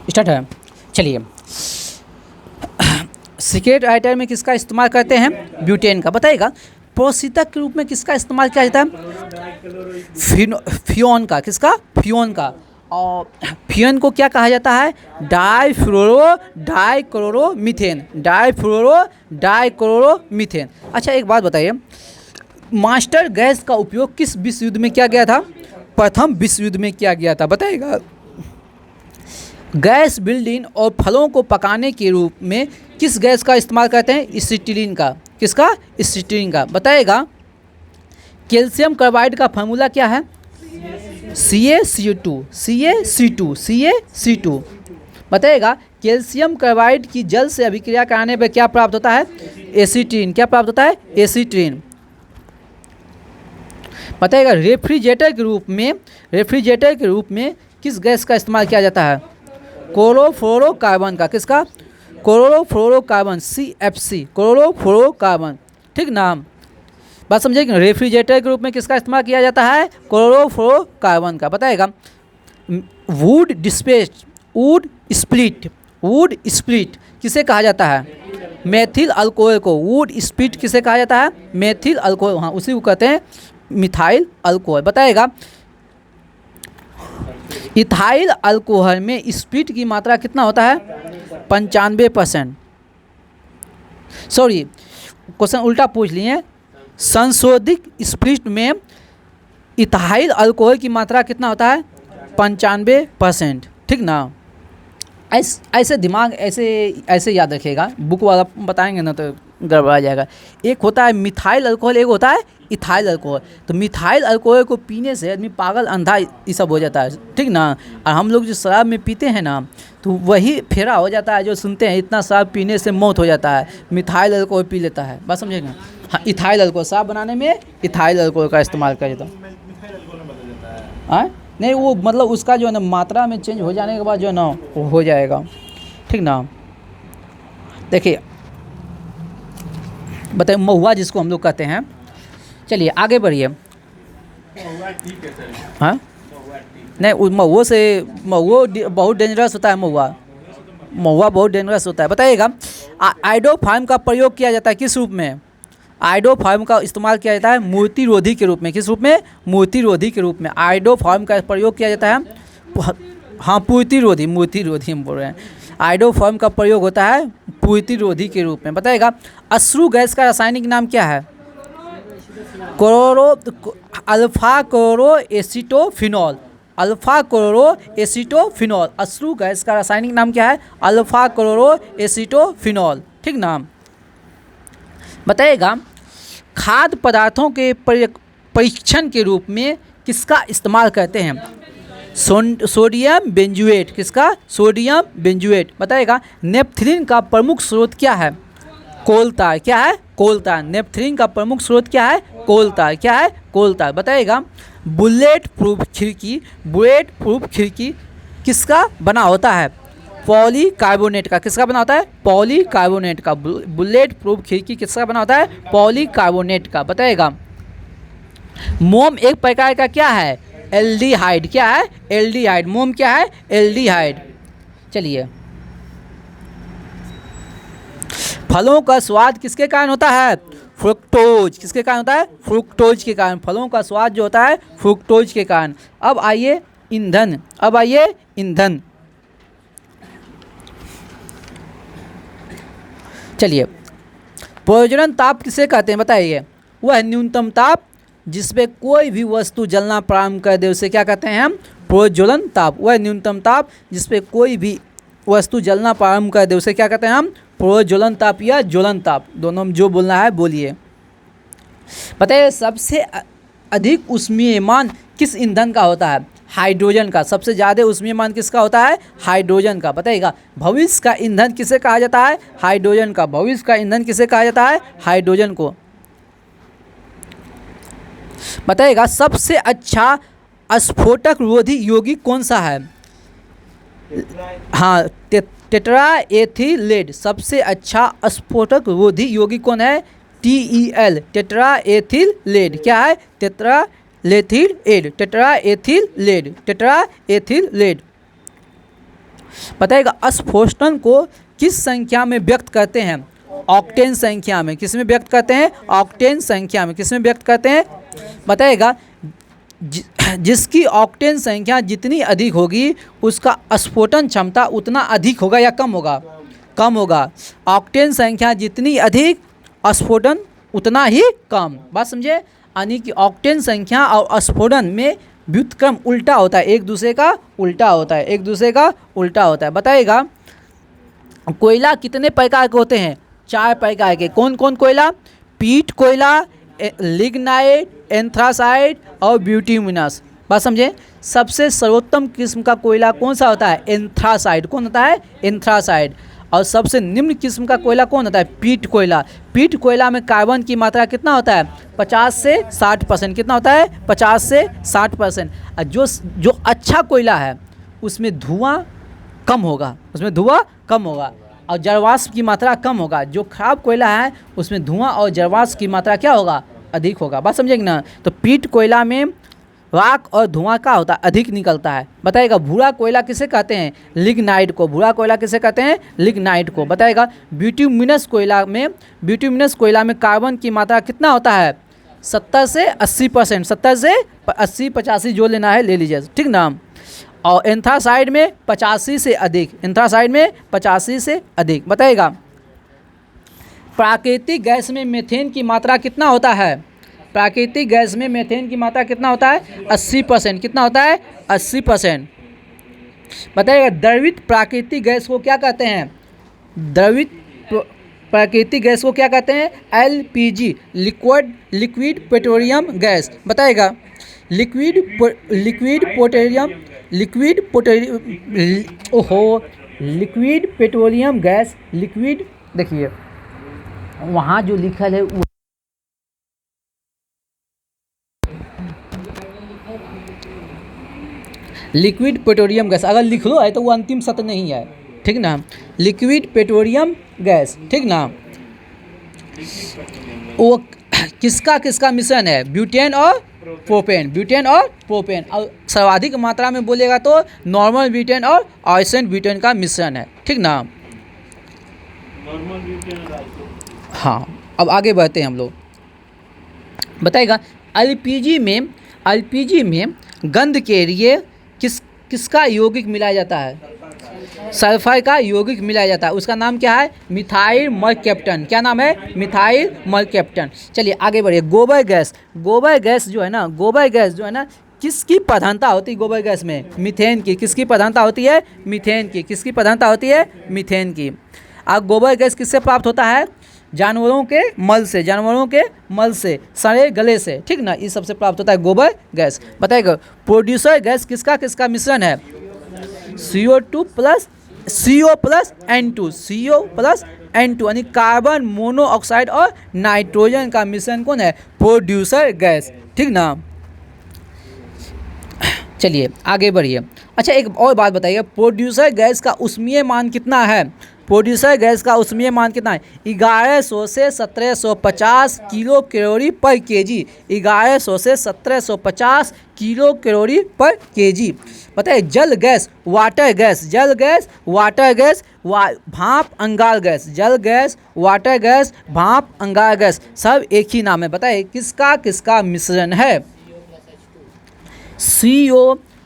Start है। चलिए, cigarette lighter में किसका इस्तेमाल करते हैं? ब्यूटेन का। बताइएगा प्रोसीतक के रूप में किसका इस्तेमाल किया जाता है? फ्योन का। किसका? फ्योन का। और फ्योन को क्या कहा जाता है? डाइक्लोरोमीथेन। डाइक्लोरोमीथेन। अच्छा एक बात बताइए, मास्टर गैस का उपयोग किस विश्व युद्ध में किया गया था? प्रथम विश्व युद्ध में किया गया था। बताइएगा गैस बिल्डिंग और फलों को पकाने के रूप में किस गैस का इस्तेमाल करते हैं? एसिटिलीन का। किसका? एसिटिलीन का। बताइएगा कैल्शियम कार्बाइड का फार्मूला क्या है? CaCO2। बताइएगा कैल्शियम कार्बाइड की जल से अभिक्रिया कराने पर क्या प्राप्त होता है? एसिटिलीन। क्या प्राप्त होता है? एसिटिलीन। बताइएगा रेफ्रिजरेटर के रूप में किस गैस का इस्तेमाल किया जाता है? क्लोरोफ्लोरोकार्बन का। किसका? क्लोरोफ्लोरोकार्बन। CFC। क्लोरोफ्लोरोकार्बन। ठीक नाम बात समझे कि रेफ्रिजरेटर के रूप में किसका इस्तेमाल किया जाता है? क्लोरोफ्लोरोकार्बन का। बताइएगा वुड स्प्लिट किसे कहा जाता है? मेथिल अल्कोहल को। वुड स्प्लिट किसे कहा जाता है? Methyl alcohol. हाँ उसी को कहते हैं मिथाइल अल्कोहल। बताइएगा इथाइल अल्कोहल में स्प्लिट की मात्रा कितना होता है? 95%। सॉरी क्वेश्चन उल्टा पूछ लिए। संशोधित स्प्लिट में इथाइल अल्कोहल की मात्रा कितना होता है? 95%। ठीक ना? ऐसे दिमाग ऐसे याद रखिएगा, बुक वाला बताएंगे ना तो गड़बड़ा जाएगा। एक होता है मिथाइल अल्कोहल, एक होता है इथाइल अल्कोहल। तो मिथाइल अल्कोहल को पीने से आदमी पागल अंधा ये सब हो जाता है। ठीक ना? और हम लोग जो शराब में पीते हैं ना तो वही फेरा हो जाता है, जो सुनते हैं इतना शराब पीने से मौत हो जाता है, मिथाइल अल्कोहल पी लेता है। बात समझेगा? हाँ इथाइल अल्कोहल, शराब बनाने में इथाइल अल्कोहल का इस्तेमाल किया जाता है। नहीं वो मतलब उसका जो है ना मात्रा में चेंज हो जाने के बाद जो है ना वो हो जाएगा। ठीक ना? देखिए बताइए महुआ जिसको हम लोग कहते हैं। चलिए आगे बढ़िए। हाँ नहीं महुआ बहुत डेंजरस होता है। महुआ बहुत डेंजरस होता है। बताइएगा आइडोफार्म का प्रयोग किया जाता है किस रूप में? आइडोफार्म का इस्तेमाल किया जाता है मूर्तिरोधी के रूप में। किस रूप में? मूर्तिरोधी के रूप में आइडोफार्म का प्रयोग किया जाता है। हाँ पूर्तिरोधी हम बोल रहे हैं। आइडोफार्म का प्रयोग होता है पूर्तिरोधी के रूप में। बताइएगा अश्रु गैस का रासायनिक नाम क्या है? Alpha chloro acetophenol. अश्रु गैस का रासायनिक नाम क्या है? Alpha chloro acetophenol. ठीक नाम। बताइएगा खाद्य पदार्थों के परीक्षण के रूप में किसका इस्तेमाल करते हैं? सोडियम बेंजुएट। किसका? सोडियम बेंजुएट। बताइएगा नेपथलीन का प्रमुख स्रोत क्या है? कोलतार। क्या है? कोलतार। नेपथलीन का प्रमुख स्रोत क्या है? कोलतार। क्या है? कोलतार। बताइएगा बुलेट प्रूफ खिड़की किसका बना होता है? पॉलीकार्बोनेट का। किसका बना होता है? पॉलीकार्बोनेट का। बुलेट प्रूफ खिड़की किसका बना होता है? पॉलीकार्बोनेट का। बताइएगा मोम एक प्रकार का क्या है? एल्डिहाइड। क्या है? एल्डिहाइड। मोम क्या है? एल्डिहाइड। चलिए फलों का स्वाद किसके कारण होता है? फ्रुक्टोज। किसके कारण होता है? फ्रुक्टोज के कारण। फलों का स्वाद जो होता है फ्रुक्टोज के कारण। अब आइए ईंधन। चलिए प्रज्वलन ताप किसे कहते हैं? बताइए। वह न्यूनतम ताप जिस पे कोई भी वस्तु जलना प्रारंभ कर दे उसे क्या कहते हैं हम? प्रज्वलन ताप। वह न्यूनतम ताप जिस पे कोई भी वस्तु जलना प्रारंभ कर दे उसे क्या कहते हैं हम? प्रज्वलन ताप या ज्वलन ताप। दोनों में जो बोलना है बोलिए। बताइए सबसे अधिक ऊष्मीयमान किस ईंधन का होता है? हाइड्रोजन का। सबसे ज़्यादा ऊष्मीयमान किसका होता है? हाइड्रोजन का। बताइएगा भविष्य का ईंधन किसे कहा जाता है? हाइड्रोजन का। भविष्य का ईंधन किसे कहा जाता है? हाइड्रोजन को। बताइएगा सबसे अच्छा स्फोटक रोधी यौगिक कौन सा है? हाँ टेट्राएथिलेट। सबसे अच्छा स्फोटक रोधी यौगिक कौन है? TEL टेट्राएथिलेट। क्या है? टेट्राएथिलेट। बताइएगा अस्फोटन को किस संख्या में व्यक्त करते हैं? ऑक्टेन संख्या में। किस में व्यक्त करते हैं? ऑक्टेन संख्या में। किस में व्यक्त करते हैं? बताइएगा जिसकी ऑक्टेन संख्या जितनी अधिक होगी उसका अस्फोटन क्षमता उतना अधिक होगा या कम होगा? कम होगा। ऑक्टेन संख्या जितनी अधिक अस्फोटन उतना ही कम। बात समझे? यानी कि ऑक्टेन संख्या और अस्फोटन में व्युत्क्रम उल्टा होता है, एक दूसरे का उल्टा होता है, एक दूसरे का उल्टा होता है। बताइएगा कोयला कितने प्रकार के होते हैं? 4 प्रकार के। कौन कौन कोयला? पीट कोयला, लिग्नाइट, एंथ्रासाइट और ब्यूटिमिनस। बात समझे? सबसे सर्वोत्तम किस्म का कोयला कौन सा होता है? एंथ्रासाइट। कौन होता है? एंथ्रासाइट। और सबसे निम्न किस्म का कोयला कौन होता है? पीट कोयला। पीट कोयला में कार्बन की मात्रा कितना होता है? 50 से 60%। कितना होता है? 50 से 60%। और जो अच्छा कोयला है उसमें धुआं कम होगा, उसमें धुआं कम होगा और जलवाष्प की मात्रा कम होगा। जो खराब कोयला है उसमें धुआं और जलवाष्प की मात्रा क्या होगा? अधिक होगा। बात समझेंगे ना? तो पीट कोयला में राख और धुआं का होता है, अधिक निकलता है। बताइएगा भूरा कोयला किसे कहते हैं? लिग्नाइट को। भूरा कोयला किसे कहते हैं? लिग्नाइट को। बताइएगा ब्यूटिमिनस कोयला में कार्बन की मात्रा कितना होता है? 70 से 80%। 70 से 80, 85 जो लेना है ले लीजिए, ठीक ना। और एंथ्रासाइड में 85 से अधिक। एंथ्रासाइड में 85 से अधिक। बताइएगा प्राकृतिक गैस में मीथेन की मात्रा कितना होता है? प्राकृतिक गैस में मीथेन की मात्रा कितना होता है? 80%। कितना होता है? 80%। बताइएगा द्रवित प्राकृतिक गैस को क्या कहते हैं? द्रवित प्राकृतिक गैस को क्या कहते हैं? LPG, liquid petroleum gas. बताइएगा लिक्विड पेट्रोलियम गैस। लिक्विड देखिए वहाँ जो लिखल है वो लिक्विड पेट्रोलियम गैस अगर लिख लो है तो वो अंतिम सत्य नहीं है, ठीक ना। लिक्विड पेट्रोलियम गैस, ठीक ना। वो किसका मिश्रण है? ब्यूटेन और प्रोपेन। ब्यूटेन और प्रोपेन। और सर्वाधिक मात्रा में बोलेगा तो नॉर्मल ब्यूटेन और आइसेंट ब्यूटेन का मिश्रण है, ठीक ना। हाँ अब आगे बढ़ते हैं हम लोग। बताइएगा एलपीजी में गंध के लिए किसका यौगिक मिलाया जाता है? सल्फर का यौगिक मिलाया जाता है। उसका नाम क्या है? Methyl mercaptan. क्या नाम है? Methyl mercaptan. चलिए आगे बढ़िए। गोबर गैस जो है ना किसकी प्रधानता होती है गोबर गैस में? मीथेन की। किसकी प्रधानता होती है? मीथेन की। किसकी प्रधानता होती है? मीथेन की। अब गोबर गैस किससे प्राप्त होता है? जानवरों के मल से, सड़े गले से, ठीक ना। इस सबसे प्राप्त होता है गोबर गैस। बताइएगा प्रोड्यूसर गैस किसका मिश्रण है? CO2 प्लस N2 यानी कार्बन मोनोऑक्साइड और नाइट्रोजन का मिश्रण कौन है? प्रोड्यूसर गैस, ठीक ना। चलिए आगे बढ़िए। अच्छा एक और बात बताइए, प्रोड्यूसर गैस का ऊष्मीय मान कितना है? प्रोड्यूसर गैस का ऊष्मीय मान कितना है? 1100 से 1750 किलो कैलोरी पर केजी। 1100 से 1750 किलो कैलोरी पर केजी। बताइए जल गैस, वाटर गैस, भाप अंगार गैस। जल गैस, वाटर गैस, भाप अंगार गैस सब एक ही नाम है। बताइए किसका मिश्रण है?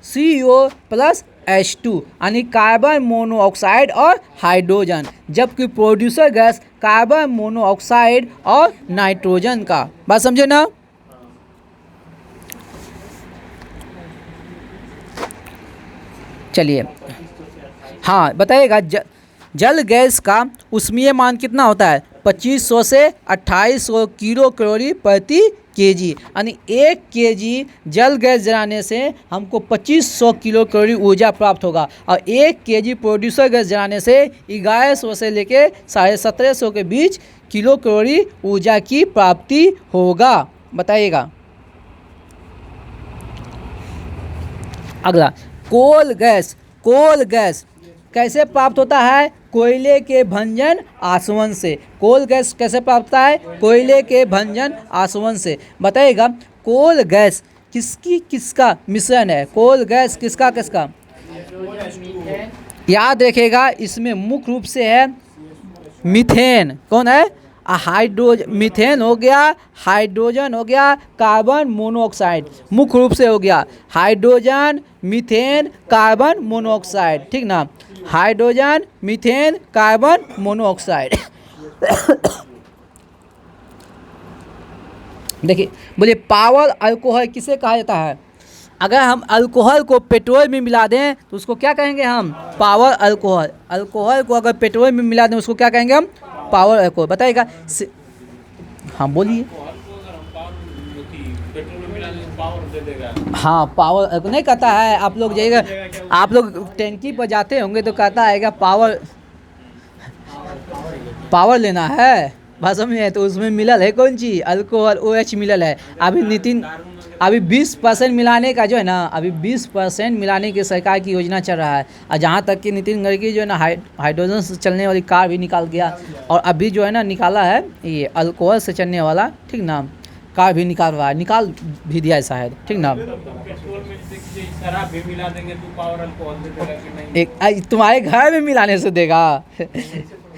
CO प्लस H2 यानी कार्बन मोनोऑक्साइड और हाइड्रोजन। जबकि प्रोड्यूसर गैस कार्बन मोनोऑक्साइड और नाइट्रोजन का। बात समझे ना। चलिए हाँ बताइएगा जल गैस का ऊष्मीय मान कितना होता है? 2500 से 2800 किलो कैलोरी प्रति केजी। यानी 1 केजी जल गैस जलाने से हमको 2500 किलो कैलोरी ऊर्जा प्राप्त होगा और 1 केजी प्रोड्यूसर गैस जलाने से 1100 से लेके 1750 के बीच किलो कैलोरी ऊर्जा की प्राप्ति होगा। बताइएगा अगला कोल गैस कैसे प्राप्त होता है? कोयले के भंजन आसवन से। कोल गैस कैसे प्राप्त होता है? कोयले के भंजन आसवन से। बताइएगा कोल गैस किसका मिश्रण है, कोल गैस किसका किसका, याद रखिएगा इसमें मुख्य रूप से है मीथेन। कौन है, मीथेन हो गया, हाइड्रोजन हो गया, कार्बन मोनोऑक्साइड, मुख्य रूप से हो गया हाइड्रोजन, मीथेन, कार्बन मोनोऑक्साइड, ठीक ना, हाइड्रोजन, मीथेन, कार्बन मोनोऑक्साइड। देखिए बोलिए पावर अल्कोहल किसे कहा जाता है, अगर हम अल्कोहल को पेट्रोल में मिला दें तो उसको क्या कहेंगे हम, पावर अल्कोहल। अल्कोहल को अगर पेट्रोल में मिला दें उसको क्या कहेंगे हम, पावर अल्कोहल। बताइएगा, हाँ बोलिए। हाँ पावर नहीं कहता है, आप लोग जाइएगा, आप लोग टैंकी पर जाते होंगे तो कहता है क्या पावर लेना है, भाषा में है तो उसमें मिलल है कौन चीज़, अल्कोहल OH मिलल है। अभी 20% मिलाने का जो है ना, अभी 20% मिलाने की सरकार की योजना चल रहा है। और जहाँ तक कि नितिन गडकरी जो है ना हाइड्रोजन से चलने वाली कार भी निकाल गया, और अभी जो है ना निकाला है ये अल्कोहल से चलने वाला, ठीक ना, कार भी निकाल रहा है, निकाल भी दिया है शायद, ठीक ना। एक तुम्हारे घर में मिलाने से देगा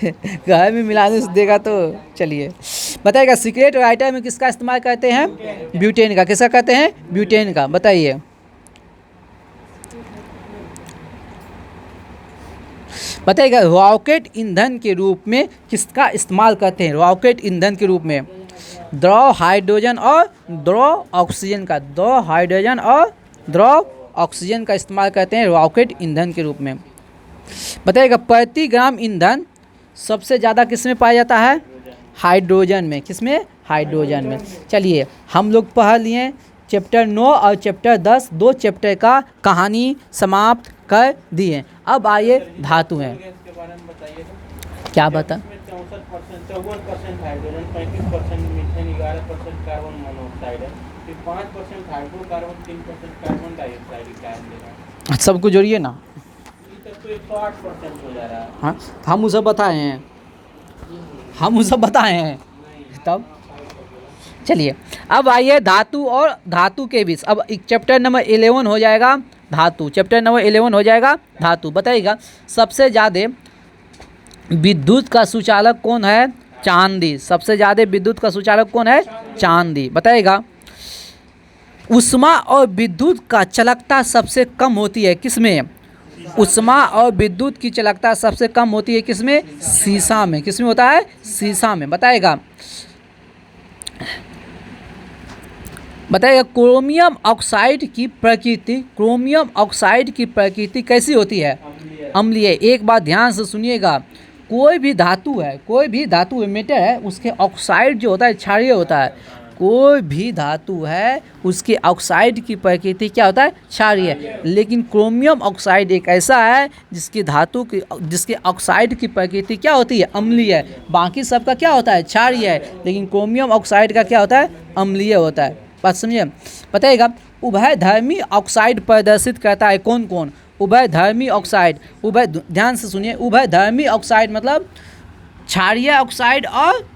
घर में मिलाने से देगा तो चलिए। बताइएगा सिगरेट और आइटम में किसका इस्तेमाल करते हैं, ब्यूटेन का। किसका कहते हैं, ब्यूटेन का। बताइए बताइएगा रॉकेट ईंधन के रूप में किसका इस्तेमाल करते हैं, रॉकेट ईंधन के रूप में द्रव हाइड्रोजन और द्रव ऑक्सीजन का, द्रव हाइड्रोजन और द्रव ऑक्सीजन का इस्तेमाल करते हैं रॉकेट ईंधन के रूप में। बताइएगा प्रति ग्राम ईंधन सबसे ज़्यादा किस में पाया जाता है, हाइड्रोजन में। किस में, हाइड्रोजन में। चलिए हम लोग पढ़ लिए चैप्टर 9 और चैप्टर 10, 2 चैप्टर का कहानी समाप्त कर दिए। अब आइए धातु हैं, क्या बता, 54% हाइड्रोजन, 35% मीथेन, 11% कार्बन मोनोऑक्साइड है, फिर 5% हाइड्रोकार्बन, 3% कार्बन डाइऑक्साइड। सबको जोड़िए ना, तो 108% हो जा रहा है। हाँ हम उसे बताए हैं, हम उसे बताए हैं तब। चलिए अब आइए धातु और धातु के बीच। अब चैप्टर नंबर 11 हो जाएगा धातु, चैप्टर नंबर 11 हो जाएगा धातु। बताइएगा सबसे ज़्यादा विद्युत का सुचालक कौन है, चांदी। सबसे ज़्यादा विद्युत का सुचालक कौन है, चांदी। बताइएगा ऊष्मा और विद्युत का चालकता सबसे कम होती है किसमें, ऊष्मा और विद्युत की चालकता सबसे कम होती है किसमें, सीसा में। किसमें होता है, सीसा में। बताइएगा क्रोमियम ऑक्साइड की प्रकृति, क्रोमियम ऑक्साइड की प्रकृति कैसी होती है, अम्लीय। एक बात ध्यान से सुनिएगा, कोई भी धातु है, कोई भी धातु मेटर है, उसके ऑक्साइड जो होता है क्षारीय होता है। कोई भी धातु है उसके ऑक्साइड की प्रकृति क्या होता है, क्षारीय। लेकिन क्रोमियम ऑक्साइड एक ऐसा है जिसकी धातु की, जिसके ऑक्साइड की प्रकृति क्या होती है, अम्लीय। बाकी सबका क्या होता है, क्षारीय है, लेकिन क्रोमियम ऑक्साइड का क्या होता है, अम्लीय होता है। बात समझिए। बताइएगा उभयधर्मी ऑक्साइड प्रदर्शित करता है कौन कौन, उभयधर्मी ऑक्साइड। ध्यान से सुनिए, उभयधर्मी ऑक्साइड मतलब क्षारीय ऑक्साइड और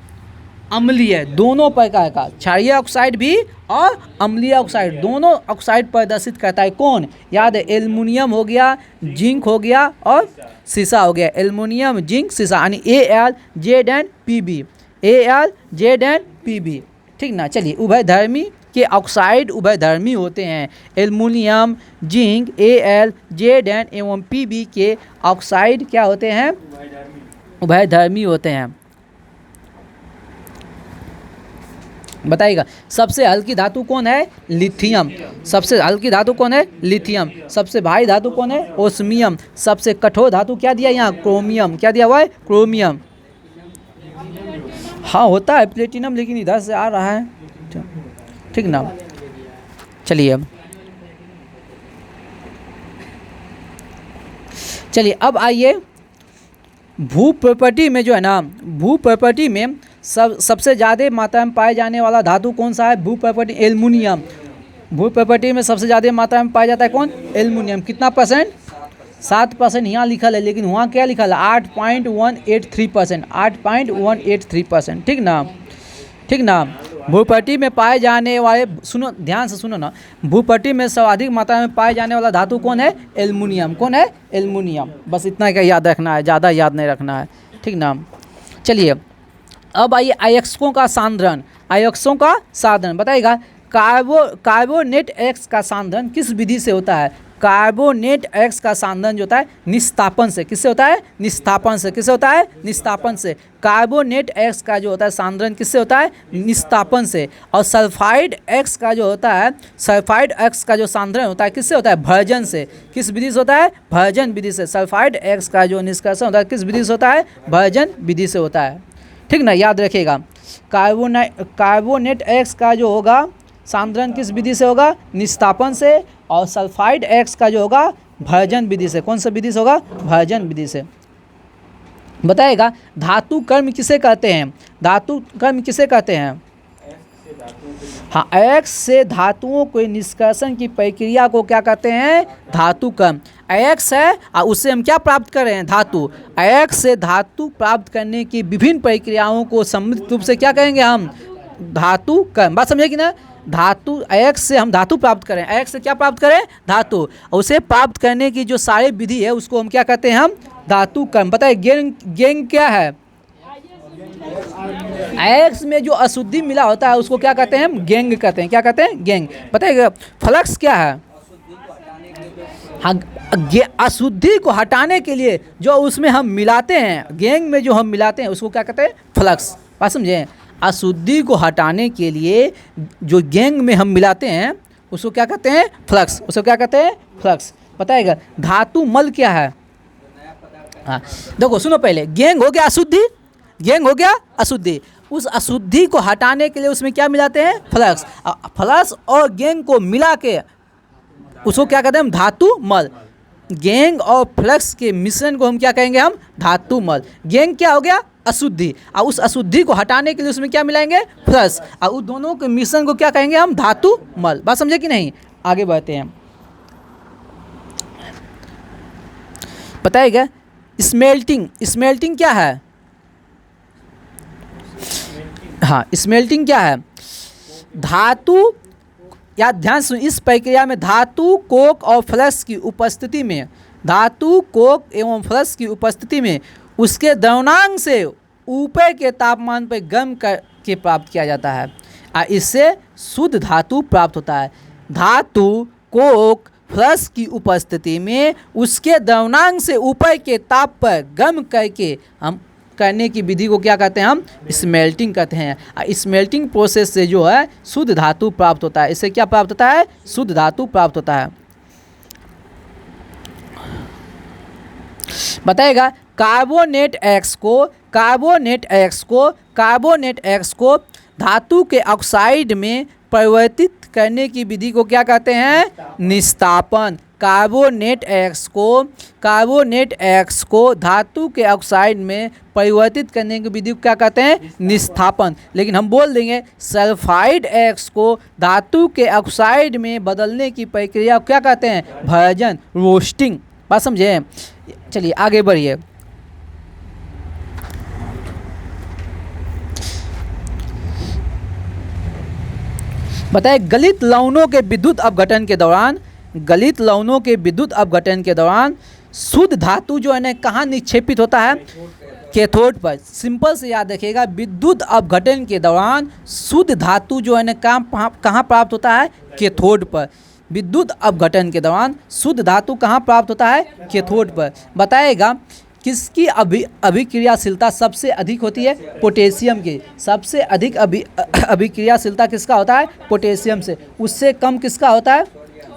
अम्लीय दोनों प्रकार का, क्षारीय ऑक्साइड भी और अम्लीय ऑक्साइड दोनों ऑक्साइड प्रदर्शित करता है कौन, याद है, एल्युमिनियम हो गया, जिंक हो गया और सीसा हो गया। एल्युमिनियम, जिंक, सीसा यानी AlZnPb, AlZnPb, ठीक ना। चलिए उभयधर्मी के ऑक्साइड उभयधर्मी होते हैं। एल्युमिनियम, जिंक, AlZn एवं Pb के ऑक्साइड क्या होते हैं, उभयधर्मी होते हैं। बताइएगा सबसे हल्की धातु कौन है, लिथियम। सबसे हल्की धातु कौन है, लिथियम। सबसे भारी धातु कौन है, ओस्मियम। सबसे कठोर धातु क्या दिया यहाँ, क्रोमियम। क्या दिया हुआ है, क्रोमियम। हाँ होता है प्लेटिनम, लेकिन इधर से आ रहा है, ठीक ना। चलिए अब आइए भू प्रॉपर्टी में जो है ना, भू प्रॉपर्टी में सबसे ज़्यादा मात्रा में पाए जाने वाला धातु कौन सा है, भू प्रॉपर्टी, एल्युमिनियम। भू प्रॉपर्टी में सबसे ज़्यादा मात्रा में पाया जाता है कौन, एल्युमिनियम। कितना परसेंट, 7% यहाँ लिखल है, लेकिन वहाँ क्या लिखल है, 8.183%, 8.183%, ठीक ना, ठीक ना। भूपट्टी में पाए जाने वाले, सुनो ध्यान से सुनो ना, भूपट्टी में सर्वाधिक मात्रा में पाए जाने वाला धातु कौन है? एल्युमिनियम। कौन है? एल्युमिनियम। बस इतना का याद रखना है, ज़्यादा याद नहीं रखना है, ठीक ना। चलिए अब आइए आयस्कों का सांद्रण। आयस्कों का सांद्रण बताइएगा। कार्बोनेट एक्स का सांद्रण किस विधि से होता है? कार्बोनेट एक्स का सांद्रण जो होता है निस्तापन से। किससे होता है? निस्तापन से। किससे होता है? निस्तापन से। कार्बोनेट एक्स का जो होता है सांद्रण किससे होता है? निस्तापन से। और सल्फाइड एक्स का जो होता है, सल्फाइड एक्स का जो सांद्रण होता है किससे होता है? भर्जन से। किस विधि से होता है? भर्जन विधि से। सल्फाइड एक्स का जो निष्कर्षण होता है किस विधि से होता है? भर्जन विधि से होता है, ठीक ना, याद रखिएगा। कार्बोनेट एक्स का जो होगा सांद्रण किस विधि से होगा? निस्तापन से। और सल्फाइड एक्स का जो होगा भर्जन विधि से। कौन सा विधि से होगा? भर्जन विधि से। बताएगा धातु कर्म किसे कहते हैं? धातु कर्म किसे कहते हैं? हाँ, एक्स से धातुओं के निष्कर्षण की प्रक्रिया को क्या कहते हैं? धातु कर्म। एक्स है और उससे हम क्या प्राप्त कर रहे हैं? धातु। एक्स से धातु प्राप्त करने की विभिन्न प्रक्रियाओं को सम्मिलित रूप से क्या कहेंगे हम? धातु कर्म। बात समझे कि ना? धातु, एक्स से हम धातु प्राप्त करें। एक्स से क्या प्राप्त करें? धातु। और उसे प्राप्त करने की जो सारी विधि है उसको हम क्या कहते हैं? हम धातु कर्म। बताइए गेंग क्या है? एक्स में जो अशुद्धि मिला होता है उसको क्या कहते हैं? हम गेंग कहते हैं। क्या कहते हैं? गेंग। बताइएगा फ्लक्स क्या है? हाँ, अशुद्धि को हटाने के लिए जो उसमें हम मिलाते हैं, गेंग में जो हम मिलाते हैं उसको क्या कहते हैं? फ्लक्स। बात समझे? अशुद्धि को हटाने के लिए जो गेंग में हम मिलाते हैं उसको क्या कहते हैं? फ्लक्स। उसको क्या कहते हैं? फ्लक्स। बताइएगा धातु मल क्या है? हाँ देखो सुनो, पहले गेंग हो गया अशुद्धि, गेंग हो गया अशुद्धि। उस अशुद्धि को हटाने के लिए उसमें क्या मिलाते हैं? फ्लक्स। फ्लक्स और गेंग को मिला के उसको क्या कहते हैं? हम धातु मल। गेंग और फ्लक्स के मिश्रण को हम क्या कहेंगे? हम धातु मल। गेंग क्या हो गया? अशुद्धि। और उस अशुद्धि को हटाने के लिए उसमें क्या मिलाएंगे? फ्लक्स। और उस दोनों के मिश्रण को क्या कहेंगे? हम धातु मल। बात समझे कि नहीं? आगे बढ़ते हैं। बताइएगा स्मेल्टिंग। स्मेल्टिंग क्या है? हाँ, स्मेल्टिंग क्या है? धातु, या ध्यान सुन, इस प्रक्रिया में धातु कोक और फ्लक्स की उपस्थिति में, धातु कोक एवं फ्लक्स की उपस्थिति में उसके द्रवणांक से ऊपर के तापमान पर गर्म करके प्राप्त किया जाता है और इससे शुद्ध धातु प्राप्त होता है। धातु कोक फ्लक्स की उपस्थिति में उसके द्रवणांक से ऊपर के ताप पर गर्म करके हम करने की विधि को क्या कहते हैं? हम स्मेल्टिंग कहते हैं। स्मेल्टिंग प्रोसेस से जो है शुद्ध धातु प्राप्त होता है। इससे क्या प्राप्त होता है? शुद्ध धातु प्राप्त होता है। बताएगा कार्बोनेट एक्स को धातु के ऑक्साइड में परिवर्तित करने की विधि को क्या कहते हैं? निस्तापन। कार्बोनेट एक्स को धातु के ऑक्साइड में परिवर्तित करने की विधि को क्या कहते हैं? निस्तापन। लेकिन हम बोल देंगे सल्फाइड एक्स को धातु के ऑक्साइड में बदलने की प्रक्रिया को क्या कहते हैं? Version, roasting. बात समझे? चलिए आगे बढ़िए। बताए गलित लवणों के विद्युत अपघटन के दौरान शुद्ध धातु जो है ना कहाँ निक्षेपित होता है? कैथोड पर। सिंपल से याद रखिएगा, विद्युत अपघटन के दौरान शुद्ध धातु जो है ना कहाँ प्राप्त होता है? कैथोड पर। विद्युत अपघटन के दौरान शुद्ध धातु कहाँ प्राप्त होता है? कैथोड पर। बताएगा किसकी अभिक्रियाशीलता सबसे अधिक होती है? पोटेशियम की। सबसे अधिक अभिक्रियाशीलता किसका होता है? पोटेशियम से। उससे कम किसका होता है?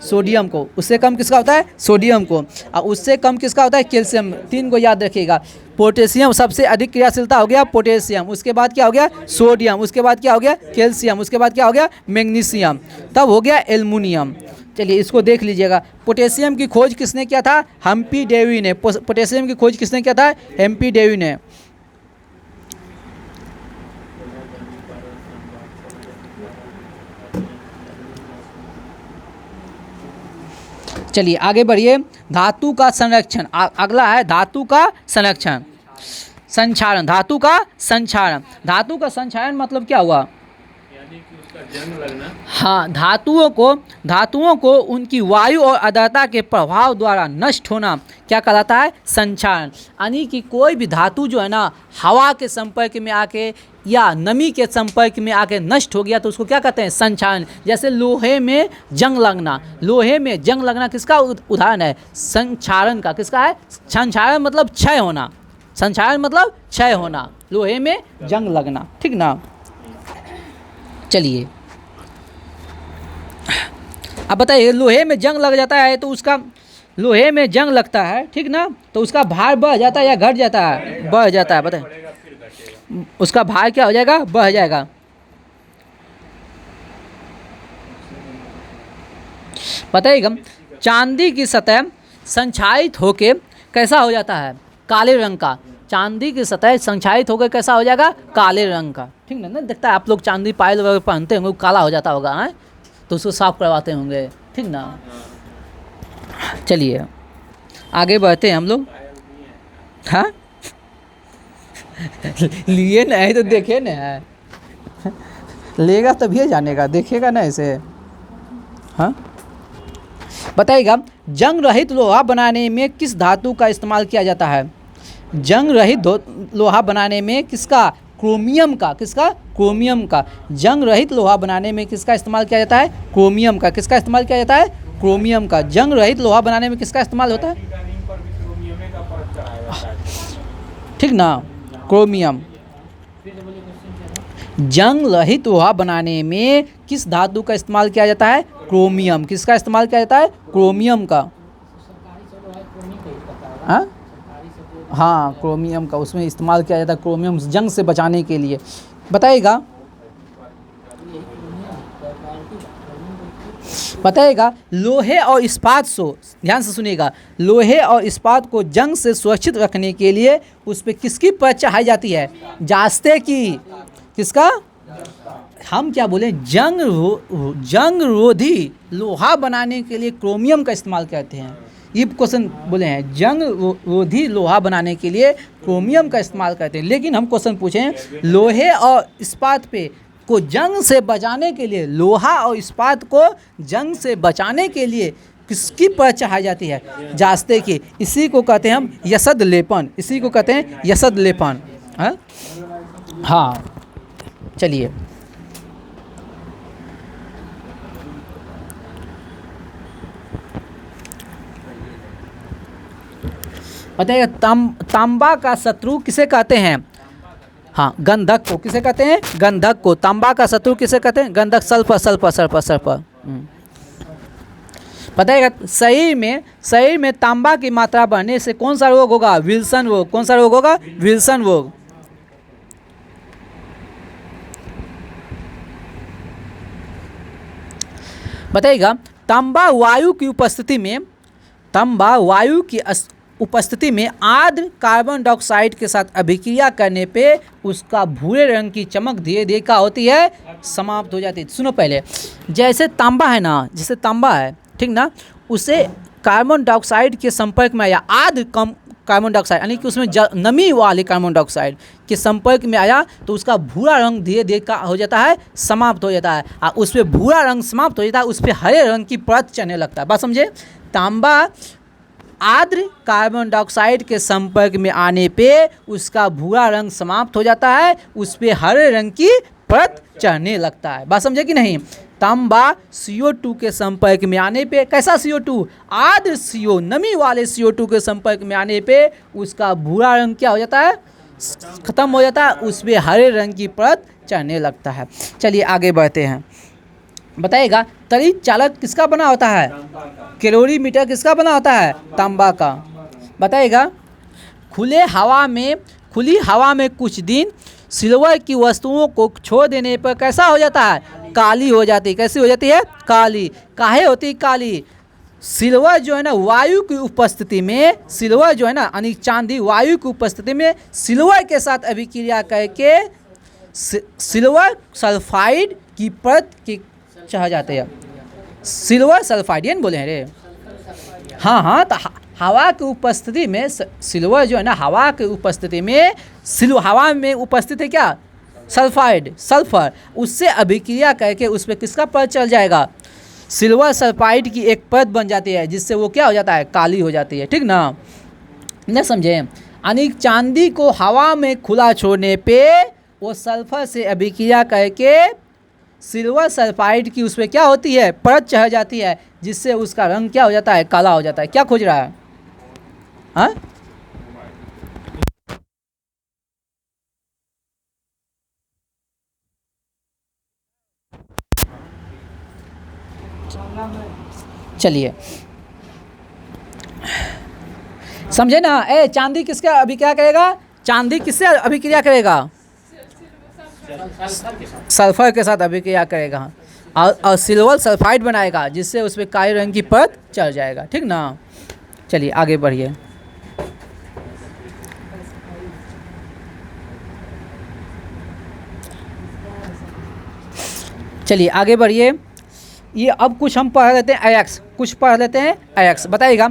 सोडियम को। उससे कम किसका होता है? सोडियम को। और उससे कम किसका होता है? कैल्शियम। तीन को याद रखिएगा। पोटेशियम सबसे अधिक क्रियाशीलता हो गया पोटेशियम, उसके बाद क्या हो गया? सोडियम, उसके बाद क्या हो गया? कैल्शियम, उसके बाद क्या हो गया? मैग्नीशियम, तब हो गया एल्युमिनियम। चलिए इसको देख लीजिएगा। पोटेशियम की खोज किसने किया था? हम्फ्री डेवी ने। पोटेशियम की खोज किसने किया था? हम्फ्री डेवी ने। चलिए आगे बढ़िए। धातु का संरक्षण, अगला है धातु का संरक्षण, संक्षारण। धातु का संक्षारण। धातु का संक्षारण मतलब क्या हुआ? यानी जंग लगना। हाँ, धातुओं को उनकी वायु और आर्द्रता के प्रभाव द्वारा नष्ट होना क्या कहलाता है? संक्षारण। यानी कि कोई भी धातु जो है ना हवा के संपर्क में आके या नमी के संपर्क में आके नष्ट हो गया तो उसको क्या कहते हैं? संक्षारण। जैसे लोहे में जंग लगना, लोहे में जंग लगना किसका उदाहरण है? संक्षारण का। किसका है? संक्षारण मतलब क्षय होना, संक्षारण मतलब क्षय होना, लोहे में जंग लगना, ठीक ना। चलिए अब बताइए, लोहे में जंग लग जाता है तो उसका, लोहे में जंग लगता है, ठीक ना, तो उसका भार बढ़ जाता है या घट जाता है? बढ़ जाता है। बताइए उसका भार क्या हो जाएगा? बढ़ जाएगा। बताइएगा, चांदी की सतह संक्षारित होके कैसा हो जाता है? काले रंग का। चांदी की सतह संक्षारित होकर कैसा हो जाएगा? काले रंग का, ठीक ना। देखता है आप लोग चांदी पायल वगैरह पहनते होंगे, काला हो जाता होगा है, तो उसको साफ करवाते होंगे, ठीक ना। चलिए आगे बढ़ते हैं हम लोग। हाँ लिए नहीं तो देखे ना, लेगा तभी जानेगा, देखेगा ना ऐसे। हाँ बताइएगा, जंग रहित लोहा बनाने में किस धातु का इस्तेमाल किया जाता है? जंग रहित लोहा बनाने में किसका? क्रोमियम का। किसका? क्रोमियम का। जंग रहित लोहा बनाने में किसका इस्तेमाल किया जाता है? क्रोमियम का। किसका इस्तेमाल किया जाता है? क्रोमियम का। जंग रहित लोहा बनाने में किसका इस्तेमाल होता है? ठीक ना, क्रोमियम। जंग रहित लोहा बनाने में किस धातु का इस्तेमाल किया जाता है? क्रोमियम। किसका इस्तेमाल किया जाता है? क्रोमियम का। हाँ क्रोमियम का, उसमें इस्तेमाल किया जाता है क्रोमियम, जंग से बचाने के लिए। बताइएगा लोहे और इस्पात को, ध्यान से सुनिएगा, लोहे और इस्पात को जंग से सुरक्षित रखने के लिए उस पर किसकी परत चढ़ाई जाती है? जास्ते की। किसका? हम क्या बोले? जंग रोधी लोहा बनाने के लिए क्रोमियम का इस्तेमाल करते हैं। ये क्वेश्चन बोले हैं, जंग रोधी लोहा बनाने के लिए क्रोमियम का इस्तेमाल करते हैं। लेकिन हम क्वेश्चन पूछें, लोहे और इस्पात पे को जंग से बचाने के लिए, लोहा और इस्पात को जंग से बचाने के लिए किसकी परत चढ़ाई जाती है? जास्ते की। इसी को कहते हैं हम यसद लेपन। इसी को कहते हैं यसद लेपन। हाँ चलिए बताइए, तांबा का शत्रु किसे कहते हैं? हाँ गंधक को। किसे कहते हैं? गंधक को। तांबा का शत्रु किसे कहते हैं? गंधक। सल्फर। बताइएगा, शरीर में तांबा की मात्रा बढ़ने से कौन सा रोग होगा? विल्सन रोग। कौन सा रोग होगा? विल्सन रोग। बताइएगा, तांबा वायु की उपस्थिति में आर्द्र कार्बन डाइऑक्साइड के साथ अभिक्रिया करने पे उसका भूरे रंग की चमक धीरे धीरे क्या होती है? समाप्त हो जाती है। सुनो पहले, जैसे तांबा है ना, जैसे तांबा है, ठीक ना, उसे कार्बन डाइऑक्साइड के संपर्क में आया, आर्द्र कार्बन डाइऑक्साइड यानी कि उसमें नमी वाले कार्बन डाइऑक्साइड के संपर्क में आया तो उसका भूरा रंग धीरे धीरे का हो जाता है? समाप्त हो जाता है। और उस पर भूरा रंग समाप्त हो जाता है, उस पर हरे रंग की परत चढ़ने लगता है। बात समझे? तांबा आर्द्र कार्बन डाइऑक्साइड के संपर्क में आने पे उसका भूरा रंग समाप्त हो जाता है, उस पे हरे रंग की परत चढ़ने लगता है। बात समझे कि नहीं? तांबा CO2 के संपर्क में आने पे, कैसा CO2? आर्द्र CO, नमी वाले CO2 के संपर्क में आने पे उसका भूरा रंग क्या हो जाता है? खत्म हो जाता है, उस पे हरे रंग की परत चढ़ने लगता है। चलिए आगे बढ़ते हैं। बताइएगा, तड़ित चालक किसका बना होता है? कैलोरीमीटर किसका बना होता है? तांबा का। बताइएगा, खुली हवा में कुछ दिन सिल्वर की वस्तुओं को छोड़ देने पर कैसा हो जाता है? काली हो जाती है। कैसी हो जाती है? काली। काहे होती काली? सिल्वर जो है ना वायु की उपस्थिति में, सिल्वर जो है ना यानी चांदी वायु की उपस्थिति में सिल्वर के साथ अभिक्रिया करके सिल्वर सल्फाइड की परत की चढ़ जाते हैं। सिल्वर सल्फाइड ये बोले हैं रे। हाँ तो हवा की उपस्थिति में सिल्वर जो है ना, हवा की उपस्थिति में हवा में उपस्थित है क्या? सल्फाइड, सल्फर, उससे अभिक्रिया करके उस पर किसका परत चढ़ जाएगा, सिल्वर सल्फाइड की एक परत बन जाती है, जिससे वो क्या हो जाता है, काली हो जाती है। ठीक ना, नहीं समझे। यानी चांदी को हवा में खुला छोड़ने पे वो सल्फर से अभिक्रिया करके सिल्वर सल्फाइड की उस पर क्या होती है, परत चढ़ जाती है, जिससे उसका रंग क्या हो जाता है, काला हो जाता है। क्या खोज रहा है, हाँ? चलिए समझे ना। चांदी किसका अभिक्रिया करेगा, चांदी किससे अभिक्रिया करेगा, सल्फर के साथ अभिक्रिया करेगा, और सिल्वर सल्फाइड बनाएगा, जिससे उस पर काले रंग की परत चढ़ जाएगा। ठीक ना, चलिए आगे बढ़िए। चलिए आगे बढ़िए। ये अब कुछ हम पढ़ लेते हैं अयस्क, कुछ पढ़ लेते हैं अयस्क, बताइएगा।